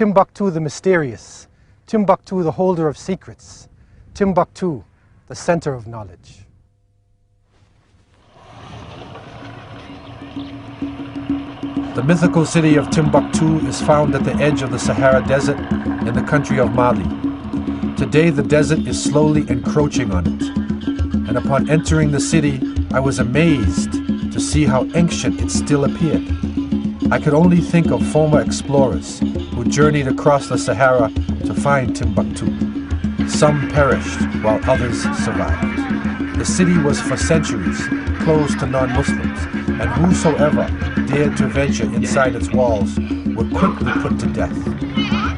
Timbuktu the mysterious, Timbuktu the holder of secrets, Timbuktu the center of knowledge. The mythical city of Timbuktu is found at the edge of the Sahara Desert in the country of Mali. Today the desert is slowly encroaching on it, and upon entering the city I was amazed to see how ancient it still appeared. I could only think of former explorers who journeyed across the Sahara to find Timbuktu. Some perished while others survived. The city was for centuries closed to non-Muslims, and whosoever dared to venture inside its walls were quickly put to death.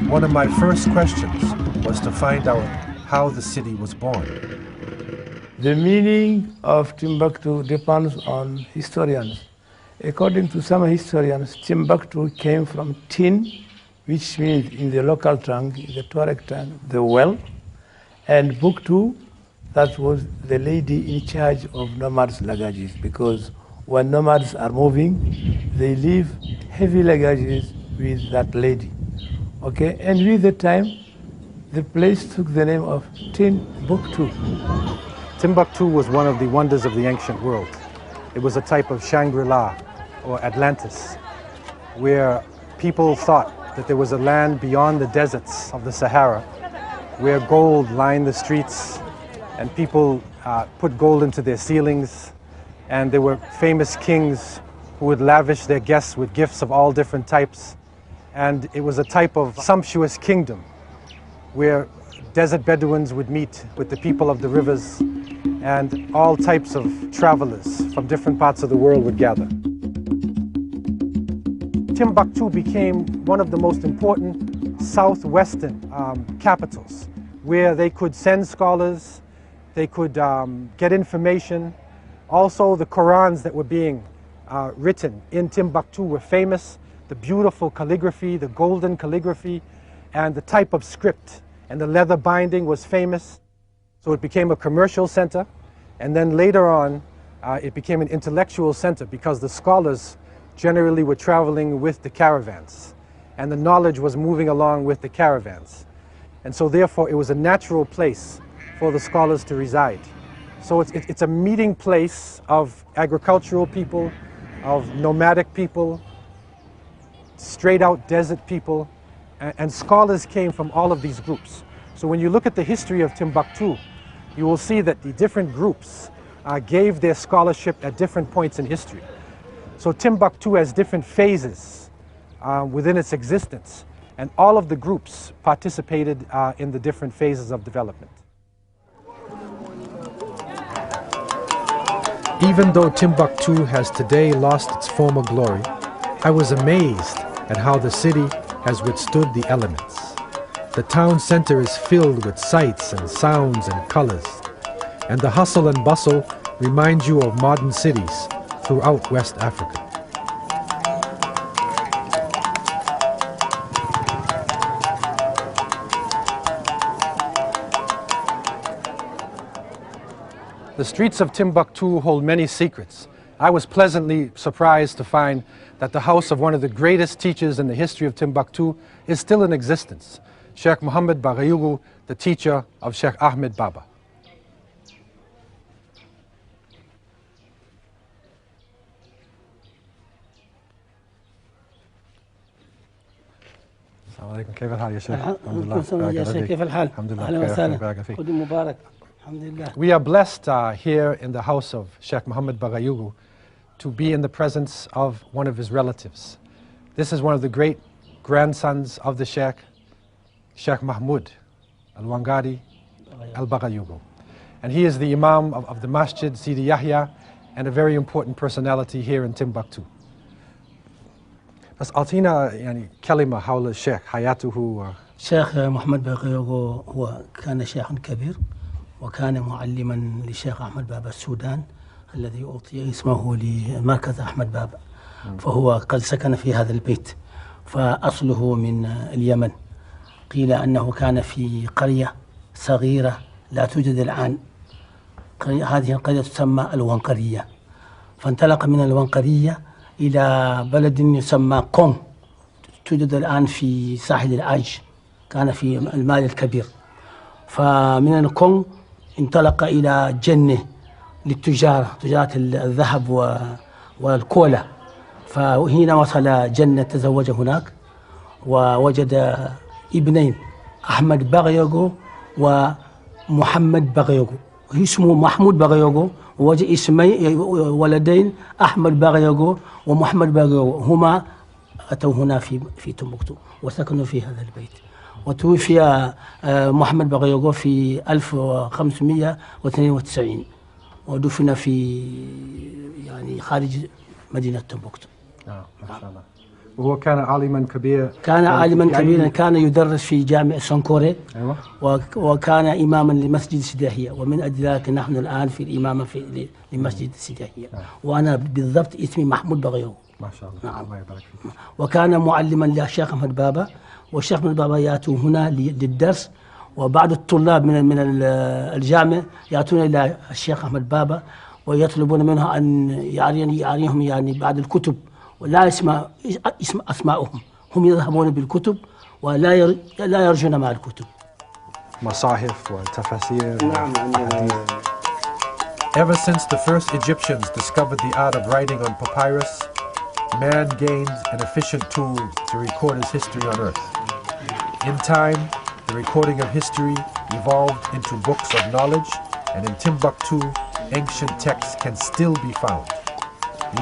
One of my first questions was to find out how the city was born. The meaning of Timbuktu depends on historians. According to some historians, Timbuktu came from Tin, which means in the local tongue, the Tuareg tongue, the well, and Buktu, that was the lady in charge of nomads' luggages, because when nomads are moving, they leave heavy luggages with that lady. Okay, and with the time, the place took the name of Timbuktu. Timbuktu was one of the wonders of the ancient world. It was a type of Shangri-La or Atlantis, where people thought that there was a land beyond the deserts of the Sahara, where gold lined the streets, and people put gold into their ceilings, and there were famous kings who would lavish their guests with gifts of all different types. And it was a type of sumptuous kingdom where desert Bedouins would meet with the people of the rivers, and all types of travelers from different parts of the world would gather. Timbuktu became one of the most important southwestern capitals, where they could send scholars, they could get information. Also, the Qurans that were being written in Timbuktu were famous. The beautiful calligraphy, the golden calligraphy, and the type of script and the leather binding was famous. So it became a commercial center, and then later on it became an intellectual center, because the scholars generally were traveling with the caravans, and the knowledge was moving along with the caravans. And so therefore it was a natural place for the scholars to reside. So it's a meeting place of agricultural people, of nomadic people, straight out desert people, and scholars came from all of these groups. So when you look at the history of Timbuktu, you will see that the different groups gave their scholarship at different points in history. So Timbuktu has different phases within its existence, and all of the groups participated in the different phases of development. Even though Timbuktu has today lost its former glory, I was amazed at how the city has withstood the elements. The town center is filled with sights and sounds and colors, and the hustle and bustle reminds you of modern cities throughout West Africa. The streets of Timbuktu hold many secrets. I was pleasantly surprised to find that the house of one of the greatest teachers in the history of Timbuktu is still in existence, Sheikh Muhammad Bagayugu, the teacher of Sheikh Ahmed Baba. السلام عليكم، كيف الحال يا شيخ؟ الحمد لله. يا شيخ كيف الحال؟ الحمد لله. أهلا وسهلا. خد مبارك. الحمد لله. We are blessed here in the house of Sheikh Muhammad Bagayugu to be in the presence of one of his relatives. This is one of the great grandsons of the Sheikh, Sheikh Mahmoud Al-Wangari Al-Bagayugu. And he is the Imam of the Masjid Sidi Yahya and a very important personality here in Timbuktu. بس أعطينا يعني كلمة حول الشيخ حياته. الشيخ محمد باغيوغو هو كان شيخا كبير، وكان معلما للشيخ أحمد بابا السودان الذي أعطي اسمه لمركز أحمد بابا. فهو قد سكن في هذا البيت، فأصله من اليمن. قيل أنه كان في قرية صغيرة لا توجد الآن. هذه القرية تسمى الونقرية، فانطلق من الونقرية إلى بلد يسمى قوم، توجد الآن في ساحل العاج، كان في المال الكبير. فمن الكونغ انطلق إلى جنة للتجارة، تجارة الذهب والكولا. فحين وصل جنة تزوج هناك ووجد ابنين، أحمد باغيوغو ومحمد باغيوغو. اسمه محمود باغيوغو، ووجد اسمي ولدين أحمد باغيوغو ومحمد باغيوغو، هما أتوا هنا في تمبكتو وسكنوا في هذا البيت. وتوفي محمد باغيوغو في 1592 ودفن في يعني خارج مدينة تمبكتو. ما شاء الله. وهو كان عالما كبيرا. كان عالما كبيرا، كان يدرس في جامع سانكوري. أيوة. وكان إماما لمسجد سداهية، ومن أجل ذلك نحن الآن في الإمامة لمسجد سداهية. وأنا بالضبط اسمي محمود باغيوغو. ما شاء الله. نعم. الله يبارك فيك. وكان معلما للشيخ أحمد بابا، والشيخ أحمد بابا يأتوا هنا للدرس، وبعض الطلاب من الجامع يأتون إلى الشيخ أحمد بابا ويطلبون منه أن يعريهم يعني بعض الكتب، ولا اسم أسماءهم، هم يذهبون بالكتب ولا يرجون مع الكتب. مصاحف وتفاسير. نعم. Ever since the first Egyptians discovered the art of writing on papyrus, man gained an efficient tool to record his history on earth. In time, the recording of history evolved into books of knowledge, and in Timbuktu, ancient texts can still be found.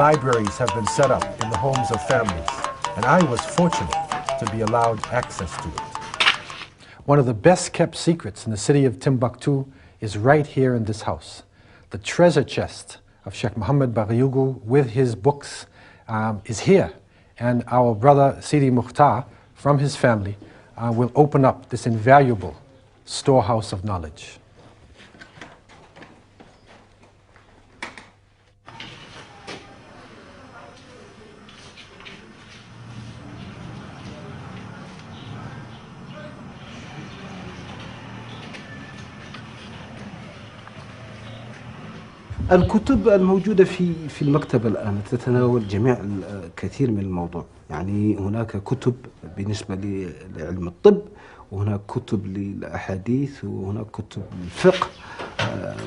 Libraries have been set up in the homes of families, and I was fortunate to be allowed access to it. One of the best kept secrets in the city of Timbuktu is right here in this house. The treasure chest of Sheikh Muhammad Baghayugu with his books is here, and our brother Sidi Mukhtar from his family will open up this invaluable storehouse of knowledge. الكتب الموجودة في المكتبة الآن تتناول جميع كثير من الموضوع. يعني هناك كتب بالنسبة لعلم الطب، وهناك كتب للأحاديث، وهناك كتب للفقه،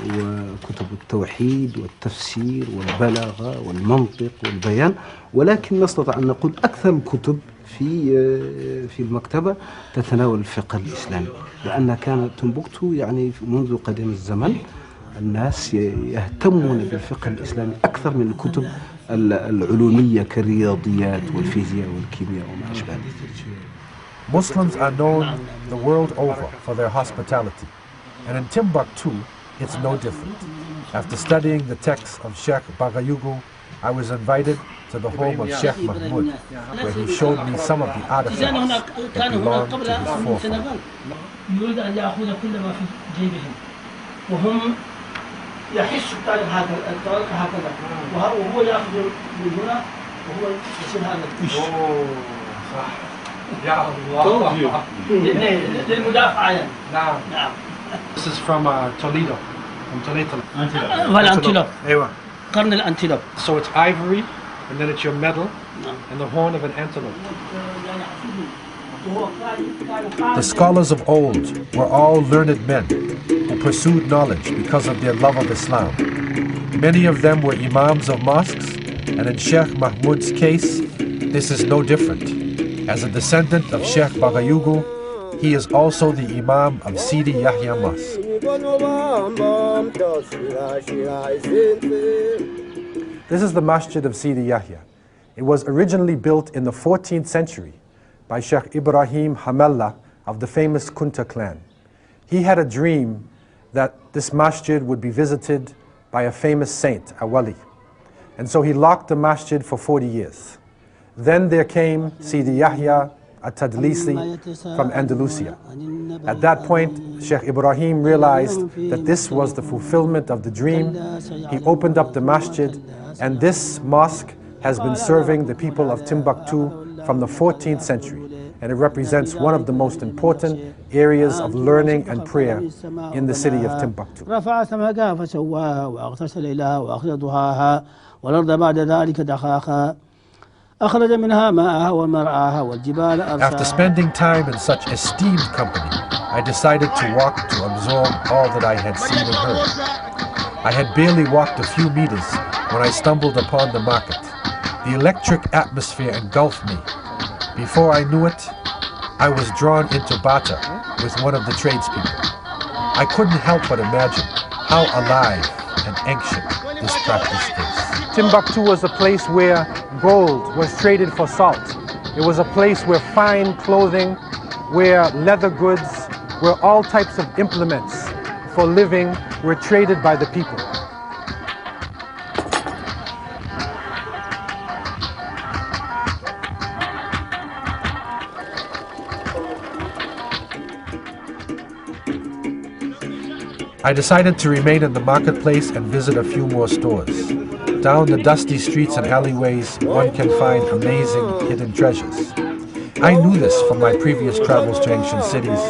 وكتب التوحيد والتفسير والبلاغة والمنطق والبيان. ولكن نستطيع أن نقول أكثر الكتب في المكتبة تتناول الفقه الإسلامي، لأن كانت تمبكتو يعني منذ قديم الزمن الناس يهتمون بالفقه الإسلامي أكثر من الكتب العلومية كالرياضيات والفيزياء والكيمياء وما أشبه ذلك. Muslims are known the world over for their hospitality, and in Timbuktu, it's no different. After studying the texts of Sheikh Baghayugu, I was invited to the home of Sheikh Mahmoud, where he showed me some of the artifacts that belong to his forefathers. يريد أن يأخذ كل ما في جيبهم، وهم يحسوا الطالب هكذا، وهو يأخذ من هنا وهو يصير هذا الكش. صح. يا الله. للمدافعة يعني. نعم. This is from Toledo. From Toledo. والأنتيلوب. أيوة. قرن الأنتيلوب. So it's ivory, and then it's your medal, and the horn of an antelope. The scholars of old were all learned men who pursued knowledge because of their love of Islam. Many of them were imams of mosques, and in Sheikh Mahmoud's case, this is no different. As a descendant of Sheikh Baghayugu, he is also the imam of Sidi Yahya Mosque. This is the masjid of Sidi Yahya. It was originally built in the 14th century by Sheikh Ibrahim Hamella of the famous Kunta clan. He had a dream that this masjid would be visited by a famous saint, a wali. And so he locked the masjid for 40 years. Then there came Sidi Yahya at-Tadlisi from Andalusia. At that point, Sheikh Ibrahim realized that this was the fulfillment of the dream. He opened up the masjid, and this mosque has been serving the people of Timbuktu from the 14th century, and it represents one of the most important areas of learning and prayer in the city of Timbuktu. رفع سمكها فسواها وأغطش ليلها وأخرج ضحاها والأرض بعد ذلك دحاها أخرج منها ماءها ومرعاها والجبال أرساها. After spending time in such esteemed company, I decided to walk to absorb all that I had seen and heard. I had barely walked a few meters when I stumbled upon the market. The electric atmosphere engulfed me. Before I knew it, I was drawn into barter with one of the tradespeople. I couldn't help but imagine how alive and ancient this practice is. Timbuktu was a place where gold was traded for salt. It was a place where fine clothing, where leather goods, where all types of implements for living were traded by the people. I decided to remain in the marketplace and visit a few more stores. Down the dusty streets and alleyways, one can find amazing hidden treasures. I knew this from my previous travels to ancient cities,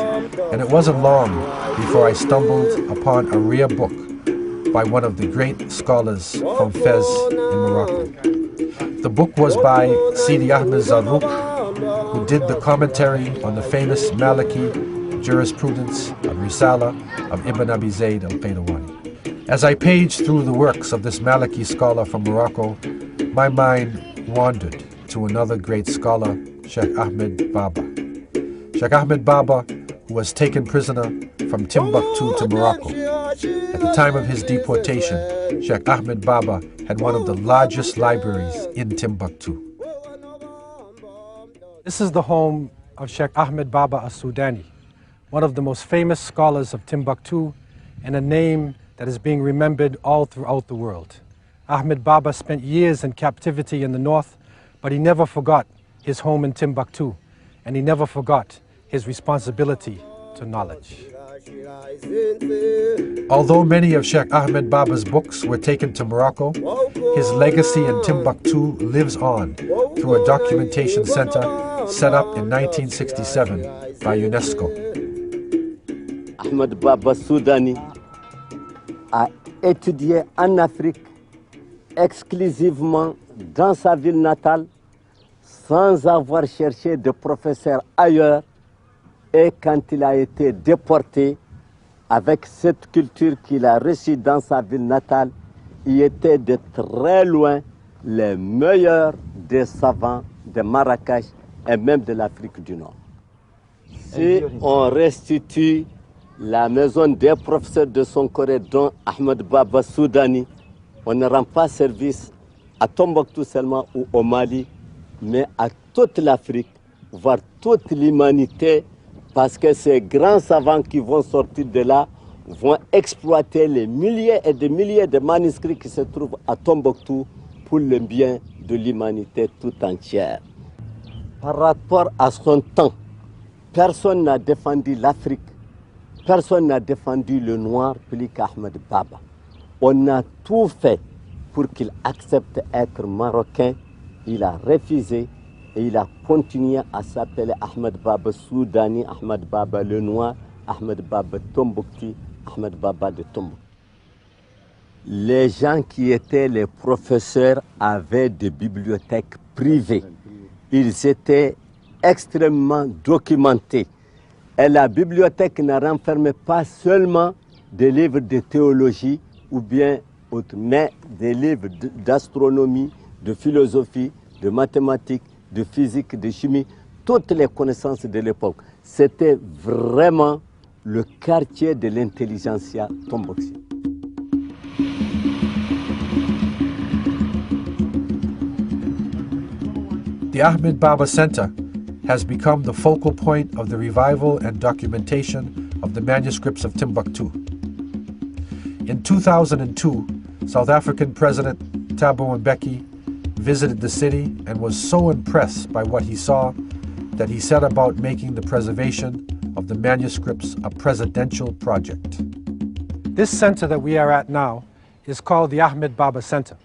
and it wasn't long before I stumbled upon a rare book by one of the great scholars from Fez in Morocco. The book was by Sidi Ahmed Zarruq, who did the commentary on the famous Maliki jurisprudence of Risala of Ibn Abi Zayd al-Qayrawani. As I paged through the works of this Maliki scholar from Morocco, my mind wandered to another great scholar, Sheikh Ahmed Baba. Sheikh Ahmed Baba, who was taken prisoner from Timbuktu to Morocco. At the time of his deportation, Sheikh Ahmed Baba had one of the largest libraries in Timbuktu. This is the home of Sheikh Ahmed Baba al-Sudani, one of the most famous scholars of Timbuktu and a name that is being remembered all throughout the world. Ahmed Baba spent years in captivity in the north, but he never forgot his home in Timbuktu, and he never forgot his responsibility to knowledge. Although many of Sheikh Ahmed Baba's books were taken to Morocco, his legacy in Timbuktu lives on through a documentation center set up in 1967 by UNESCO. Ahmed Baba Soudani a étudié en Afrique exclusivement dans sa ville natale sans avoir cherché de professeur ailleurs, et quand il a été déporté avec cette culture qu'il a reçue dans sa ville natale, il était de très loin les meilleurs des savants de Marrakech et même de l'Afrique du Nord. Si on restitue la maison des professeurs de son Corée, dont Ahmed Baba Soudani, on ne rend pas service à Tombouctou seulement ou au Mali, mais à toute l'Afrique, voire toute l'humanité, parce que ces grands savants qui vont sortir de là vont exploiter les milliers et des milliers de manuscrits qui se trouvent à Tombouctou pour le bien de l'humanité tout entière. Par rapport à son temps, personne n'a défendu l'Afrique. Personne n'a défendu le noir plus qu'Ahmed Baba. On a tout fait pour qu'il accepte d'être marocain. Il a refusé et il a continué à s'appeler Ahmed Baba Soudani, Ahmed Baba le Noir, Ahmed Baba Tombouctou, Ahmed Baba de Tombouctou. Les gens qui étaient les professeurs avaient des bibliothèques privées. Ils étaient extrêmement documentés. Et la bibliothèque ne renfermait pas seulement des livres de théologie ou bien autres, mais des livres d'astronomie, de philosophie, de mathématiques, de physique, de chimie, toutes les connaissances de l'époque. C'était vraiment le quartier de l'intelligentsia tombouctienne. The Ahmed Baba Center has become the focal point of the revival and documentation of the manuscripts of Timbuktu. In 2002, South African President Thabo Mbeki visited the city and was so impressed by what he saw that he set about making the preservation of the manuscripts a presidential project. This center that we are at now is called the Ahmed Baba Center.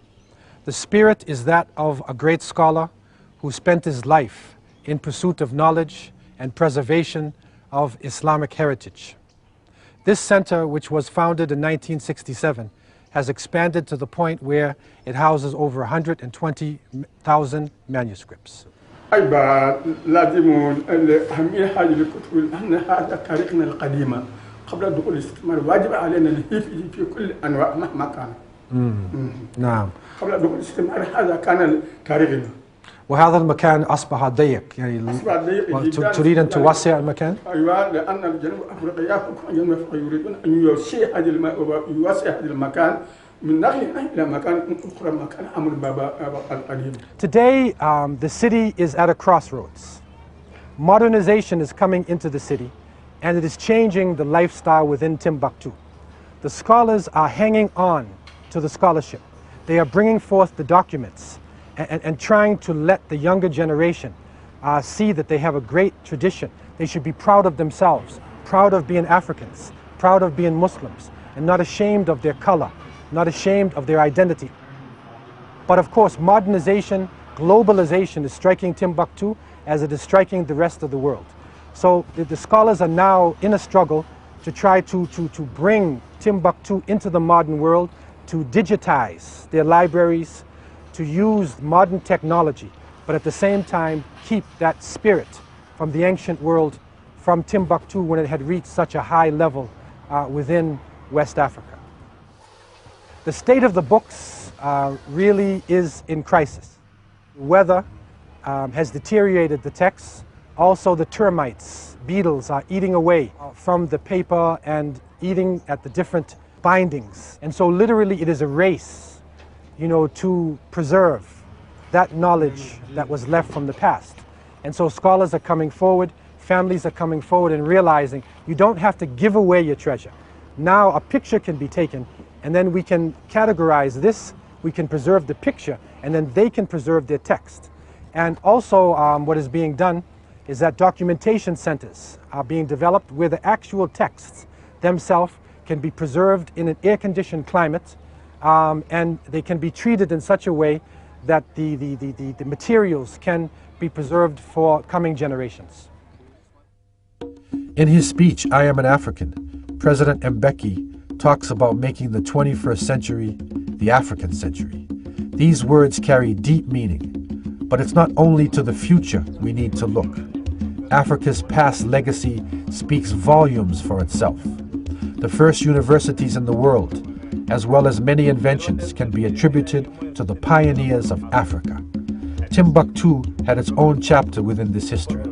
The spirit is that of a great scholar who spent his life in pursuit of knowledge and preservation of Islamic heritage. This center, which was founded in 1967, has expanded to the point where it houses over 120,000 manuscripts. أيضا لازم أهمية هذه الكتب أن هذا تاريخنا القديمة قبل دخول الاستعمار واجب علينا الحفظ في كل أنواع مهما كان. نعم. قبل دخول الاستعمار هذا كان تاريخنا. وهذا المكان أصبح ضيق يعني تريد أن توسع المكان؟ أيوة لأن جنوب أفريقيا جنوب أفريقيا يريدون أن يوسع هذا المكان من ناحية إلى مكان أخرى مكان أمر بابا القديم. Today the city is at a crossroads. Modernization is coming into the city and it is changing the lifestyle within Timbuktu. The scholars are hanging on to the scholarship. They are bringing forth the documents and trying to let the younger generation see that they have a great tradition. They should be proud of themselves, proud of being Africans, proud of being Muslims, and not ashamed of their color, not ashamed of their identity. But of course, modernization, globalization is striking Timbuktu as it is striking the rest of the world. So the scholars are now in a struggle to try to bring Timbuktu into the modern world, to digitize their libraries, to use modern technology, but at the same time keep that spirit from the ancient world from Timbuktu when it had reached such a high level within West Africa. The state of the books really is in crisis. Weather has deteriorated the texts. Also the termites, beetles are eating away from the paper and eating at the different bindings. And so literally it is a race, you know, to preserve that knowledge that was left from the past. And so scholars are coming forward, families are coming forward and realizing you don't have to give away your treasure. Now a picture can be taken and then we can categorize this, we can preserve the picture, and then they can preserve their text. And also what is being done is that documentation centers are being developed where the actual texts themselves can be preserved in an air-conditioned climate and they can be treated in such a way that the materials can be preserved for coming generations. In his speech, I Am an African, President Mbeki talks about making the 21st century the African century. These words carry deep meaning, but it's not only to the future we need to look. Africa's past legacy speaks volumes for itself. The first universities in the world, as well as many inventions, can be attributed to the pioneers of Africa. Timbuktu had its own chapter within this history.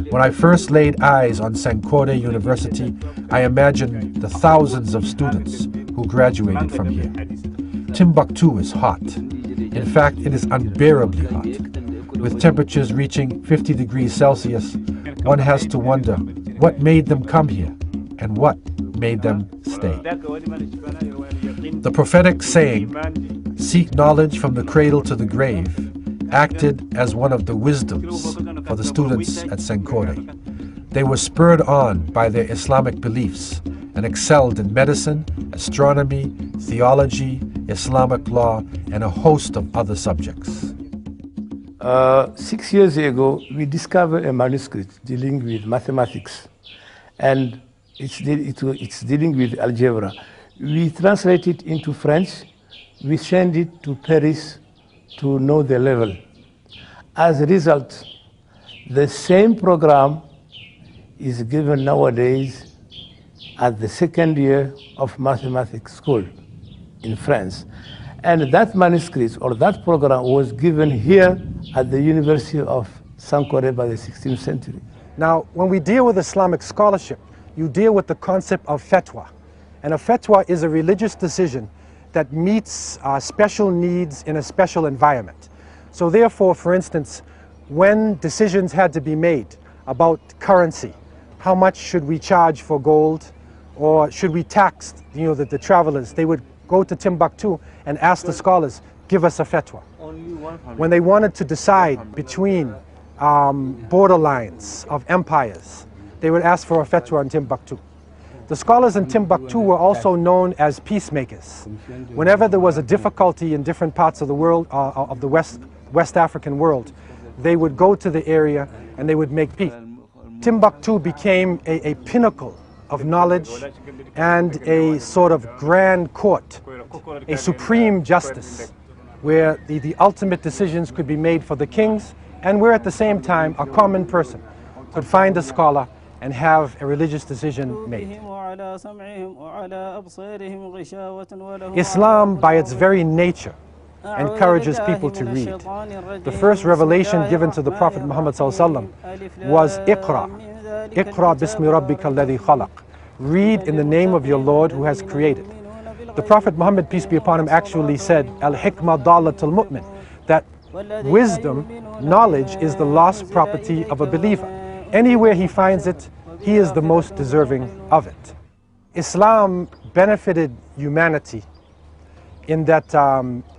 When I first laid eyes on Sankore University, I imagined the thousands of students who graduated from here. Timbuktu is hot. In fact, it is unbearably hot. With temperatures reaching 50 degrees Celsius, one has to wonder what made them come here and what made them stay. The prophetic saying, "Seek knowledge from the cradle to the grave," acted as one of the wisdoms for the students at Sankore. They were spurred on by their Islamic beliefs and excelled in medicine, astronomy, theology, Islamic law, and a host of other subjects. 6 years ago, we discovered a manuscript dealing with mathematics, and it's dealing with algebra. We translate it into French, we send it to Paris to know the level. As a result, the same program is given nowadays at the second year of mathematics school in France. And that manuscript or that program was given here at the University of Sankore by the 16th century. Now, when we deal with Islamic scholarship, you deal with the concept of fatwa. And a fatwa is a religious decision that meets special needs in a special environment. So therefore, for instance, when decisions had to be made about currency, how much should we charge for gold, or should we tax, the travelers, they would go to Timbuktu and ask the scholars, give us a fatwa. When they wanted to decide between borderlines of empires, they would ask for a fatwa in Timbuktu. The scholars in Timbuktu were also known as peacemakers. Whenever there was a difficulty in different parts of the world, of the West African world, they would go to the area and they would make peace. Timbuktu became a pinnacle of knowledge and a sort of grand court, a supreme justice, where the ultimate decisions could be made for the kings, and where at the same time a common person could find a scholar and have a religious decision made. Islam, by its very nature, encourages people to read. The first revelation given to the Prophet Muhammad ﷺ was Iqra. Iqra bismi rabbika alladhi khalaq. Read in the name of your Lord who has created. The Prophet Muhammad, peace be upon him, actually said, Al-hikmah dalatul mu'min, that wisdom, knowledge, is the lost property of a believer. Anywhere he finds it, he is the most deserving of it. Islam benefited humanity in that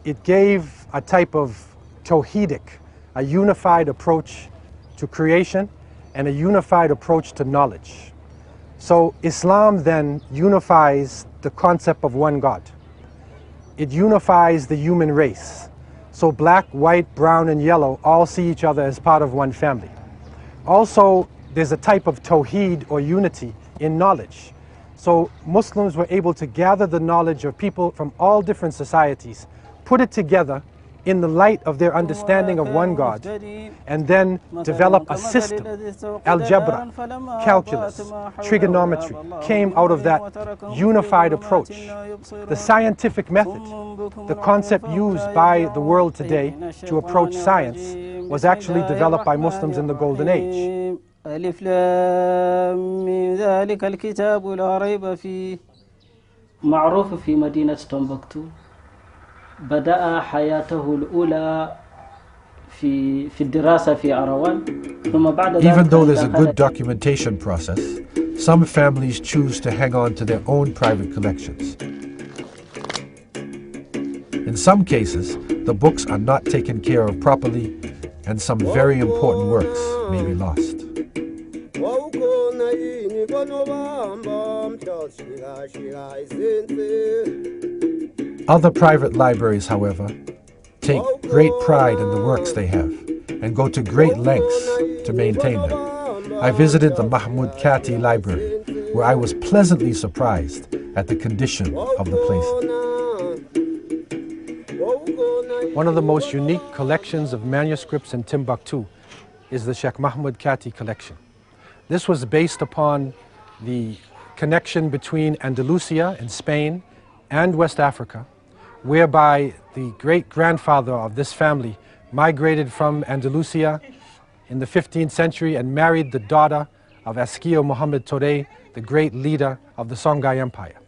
it gave a type of tawhidic, a unified approach to creation and a unified approach to knowledge. So Islam then unifies the concept of one God. It unifies the human race. So black, white, brown, and yellow all see each other as part of one family. Also, there's a type of tawheed or unity in knowledge. So Muslims were able to gather the knowledge of people from all different societies, put it together in the light of their understanding of one God, and then develop a system. Algebra, calculus, trigonometry came out of that unified approach. The scientific method, the concept used by the world today to approach science, was actually developed by Muslims in the Golden Age. ألف لام من ذلك الكتاب لا ريب فيه. معروف في مدينة تمبكتو. بدأ حياته الأولى في الدراسة في أروان ثم بعد ذلك. Even though there's a good documentation process, some families choose to hang on to their own private collections. In some cases, the books are not taken care of properly, and some very important works may be lost. Other private libraries, however, take great pride in the works they have and go to great lengths to maintain them. I visited the Mahmoud Kati Library, where I was pleasantly surprised at the condition of the place. One of the most unique collections of manuscripts in Timbuktu is the Sheikh Mahmoud Kati collection. This was based upon the connection between Andalusia in Spain and West Africa, whereby the great-grandfather of this family migrated from Andalusia in the 15th century and married the daughter of Askio Muhammad Touré, the great leader of the Songhai Empire.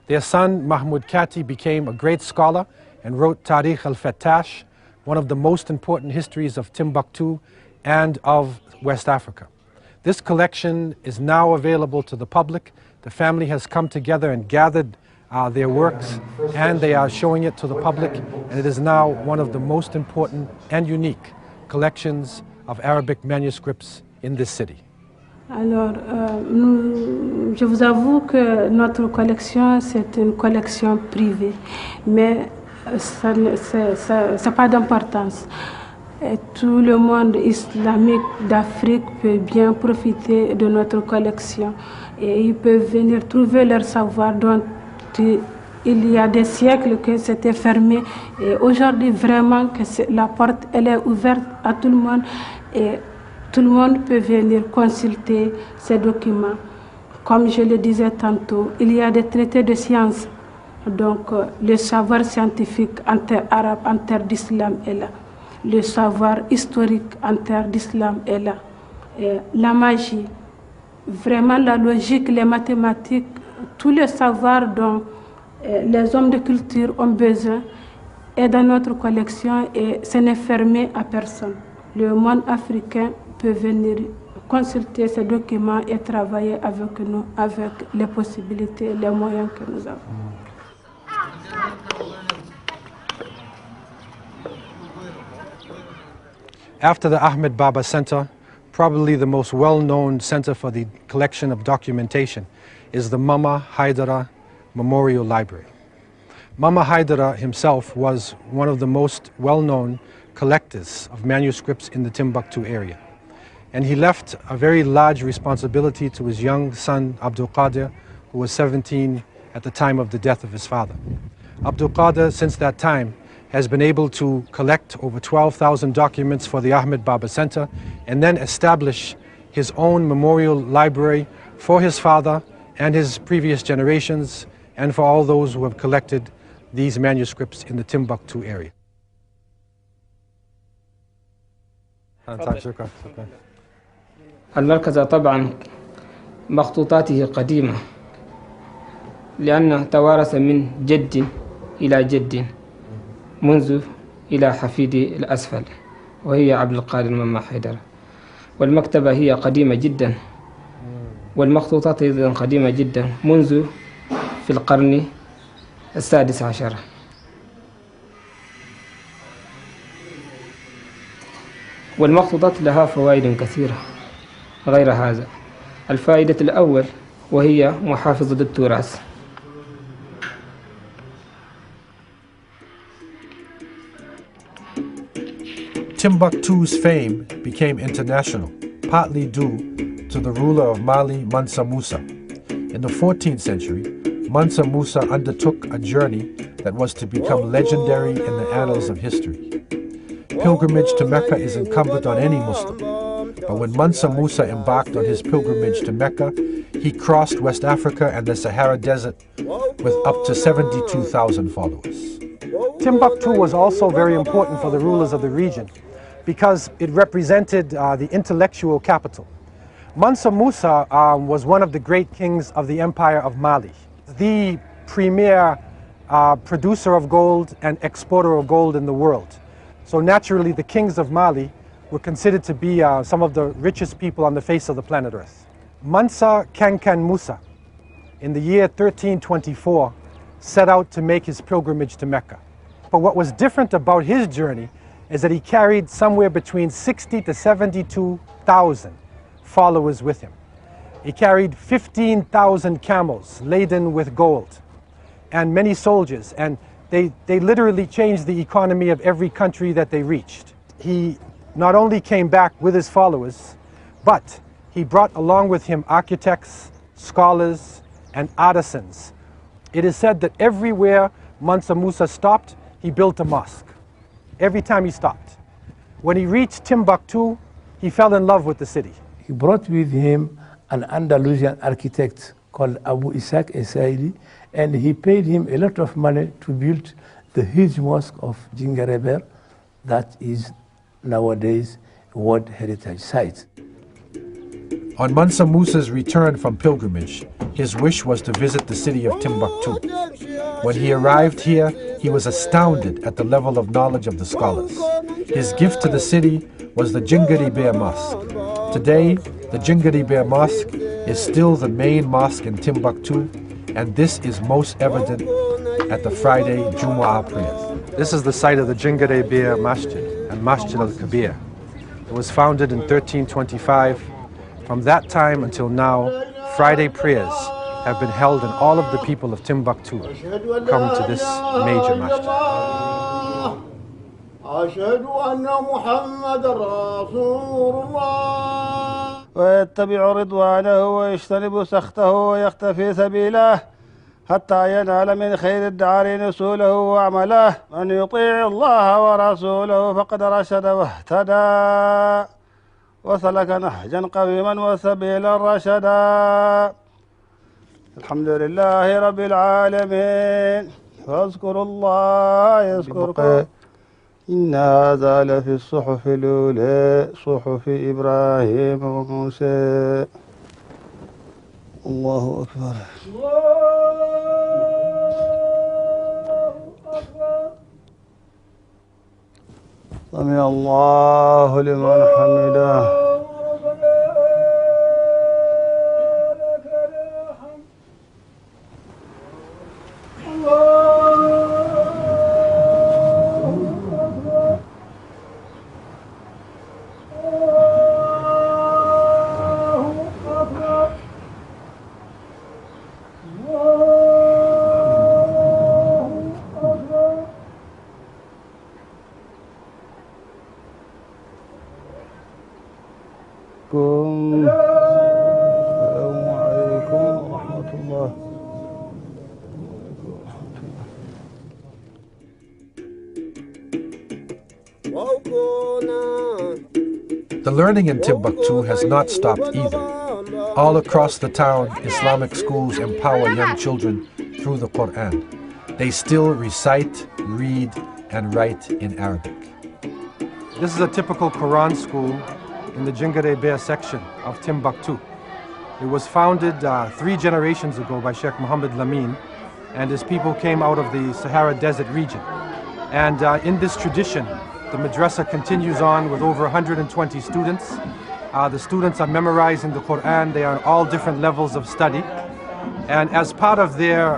Their son, Mahmoud Kati, became a great scholar and wrote Tarikh al-Fattash, one of the most important histories of Timbuktu and of West Africa. This collection is now available to the public. The family has come together and gathered their works, and they are showing it to the public, and it is now one of the most important and unique collections of Arabic manuscripts in this city. Alors, je vous avoue que notre collection, c'est une collection privée, mais ça n'a pas d'importance. Tout le monde islamique d'Afrique peut bien profiter de notre collection et ils peuvent venir trouver leur savoir dont il y a des siècles que c'était fermé et aujourd'hui vraiment que la porte elle est ouverte à tout le monde et tout le monde peut venir consulter ces documents. Comme je le disais tantôt, il y a des traités de sciences, donc le savoir scientifique en terre arabe, en terre d'islam est là. Le savoir historique en terre d'islam est là. Et la magie, vraiment la logique, les mathématiques, tous les savoirs dont les hommes de culture ont besoin est dans notre collection et ce n'est fermé à personne. Le monde africain peut venir consulter ces documents et travailler avec nous, avec les possibilités et les moyens que nous avons. After the Ahmed Baba Center, probably the most well-known center for the collection of documentation is the Mama Haidara Memorial Library. Mama Haidara himself was one of the most well-known collectors of manuscripts in the Timbuktu area. And he left a very large responsibility to his young son, Abdul Qadir, who was 17 at the time of the death of his father. Abdul Qadir, since that time, has been able to collect over 12,000 documents for the Ahmed Baba Center and then establish his own memorial library for his father and his previous generations and for all those who have collected these manuscripts in the Timbuktu area. المركز طبعا مخطوطاته قديمة لأنه توارث من جد إلى جد منذ إلى حفيدي الأسفل وهي عبد القادر مما حيدر، والمكتبة هي قديمة جدا والمخطوطات أيضا قديمة جدا منذ في القرن السادس عشر. والمخطوطات لها فوائد كثيرة غير هذا. الفائدة الأول وهي محافظة التراث. Timbuktu's fame became international, partly due to the ruler of Mali, Mansa Musa. In the 14th century, Mansa Musa undertook a journey that was to become legendary in the annals of history. Pilgrimage to Mecca is incumbent on any Muslim, but when Mansa Musa embarked on his pilgrimage to Mecca, he crossed West Africa and the Sahara Desert with up to 72,000 followers. Timbuktu was also very important for the rulers of the region because it represented the intellectual capital. Mansa Musa was one of the great kings of the Empire of Mali, the premier producer of gold and exporter of gold in the world. So naturally, the kings of Mali were considered to be some of the richest people on the face of the planet Earth. Mansa Kankan Musa, in the year 1324, set out to make his pilgrimage to Mecca. But what was different about his journey is that he carried somewhere between 60 to 72,000 followers with him. He carried 15,000 camels laden with gold and many soldiers, and they literally changed the economy of every country that they reached. He not only came back with his followers, but he brought along with him architects, scholars, and artisans. It is said that everywhere Mansa Musa stopped, he built a mosque. Every time he stopped. When he reached Timbuktu, he fell in love with the city. He brought with him an Andalusian architect called Abu Ishaq Esaidi, and he paid him a lot of money to build the huge mosque of Jingareber that is nowadays a World Heritage Site. On Mansa Musa's return from pilgrimage, his wish was to visit the city of Timbuktu. When he arrived here, he was astounded at the level of knowledge of the scholars. His gift to the city was the Jingari Bear Mosque. Today, the Jingari Bear Mosque is still the main mosque in Timbuktu, and this is most evident at the Friday Jumu'ah prayers. This is the site of the Jingari Bear Masjid and Masjid al-Kabir. It was founded in 1325. From that time until now, Friday prayers have been held, and all of the people of Timbuktu come to this major masjid. ويتبع رضوانه ويجتنب سخطه ويختفي سبيله حتى ينال من خير الدار نسوله وعمله. من يطيع الله ورسوله فقد رشد واهتدى وسلك نهجا قويما وسبيلا رشدا. الحمد لله رب العالمين. فاذكروا الله يذكركم. إن هذا لفي الصحف الأولى صحف إبراهيم وموسى. الله أكبر. سمع الله لمن حمده. The learning in Timbuktu has not stopped either. All across the town, Islamic schools empower young children through the Quran. They still recite, read, and write in Arabic. This is a typical Quran school in the Jingare Bear section of Timbuktu. It was founded 3 generations ago by Sheikh Mohammed Lamin, and his people came out of the Sahara Desert region. And in this tradition, the madrasa continues on with over 120 students. The students are memorizing the Quran. They are on all different levels of study. And as part of their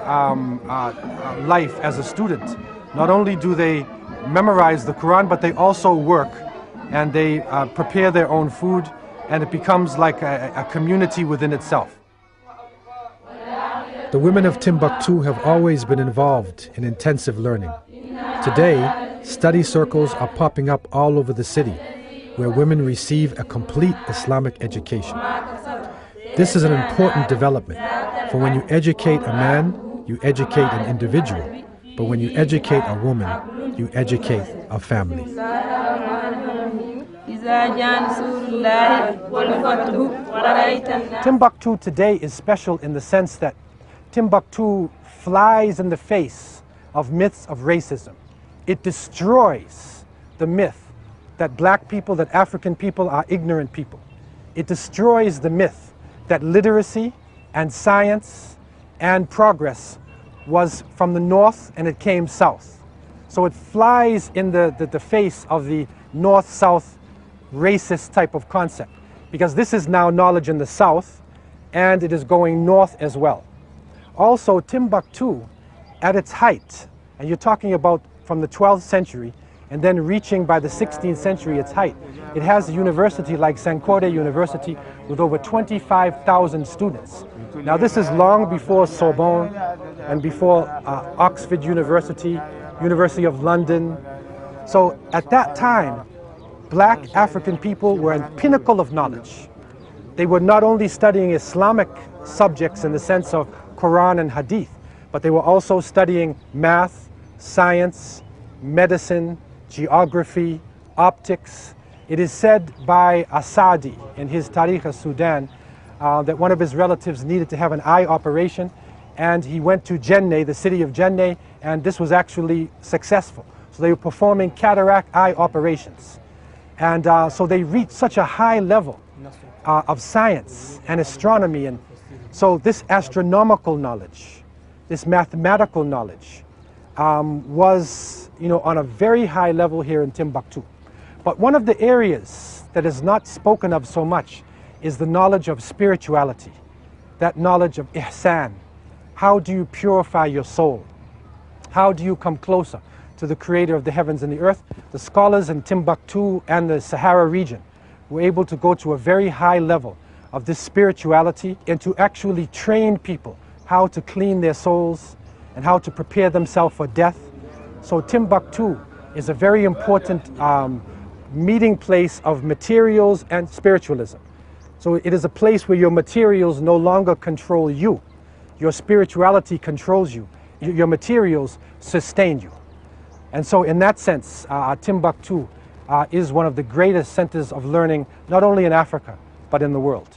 life as a student, not only do they memorize the Quran, but they also work and they prepare their own food, and it becomes like a community within itself. The women of Timbuktu have always been involved in intensive learning. Today, study circles are popping up all over the city, where women receive a complete Islamic education. This is an important development, for when you educate a man, you educate an individual, but when you educate a woman, you educate a family. Timbuktu today is special in the sense that Timbuktu flies in the face of myths of racism. It destroys the myth that black people, that African people are ignorant people. It destroys the myth that literacy and science and progress was from the north and it came south. So it flies in the face of the north-south racist type of concept, because this is now knowledge in the south and it is going north as well. Also, Timbuktu at its height, and you're talking about from the 12th century and then reaching by the 16th century its height, it has a university like Sankore University with over 25,000 students. Now this is long before Sorbonne and before Oxford University, University of London. So at that time, black African people were at the pinnacle of knowledge. They were not only studying Islamic subjects in the sense of Quran and Hadith, but they were also studying math, science, medicine, geography, optics. It is said by Asadi in his Tarikh al-Sudan that one of his relatives needed to have an eye operation, and he went to Jenne, the city of Jenne, and this was actually successful. So they were performing cataract eye operations. And so they reached such a high level of science and astronomy. And so this astronomical knowledge, this mathematical knowledge was, on a very high level here in Timbuktu. But one of the areas that is not spoken of so much is the knowledge of spirituality, that knowledge of ihsan. How do you purify your soul? How do you come closer to the creator of the heavens and the earth? The scholars in Timbuktu and the Sahara region were able to go to a very high level of this spirituality and to actually train people how to clean their souls and how to prepare themselves for death. So Timbuktu is a very important meeting place of materials and spiritualism. So it is a place where your materials no longer control you. Your spirituality controls you. Your materials sustain you. And so in that sense, Timbuktu is one of the greatest centers of learning, not only in Africa, but in the world.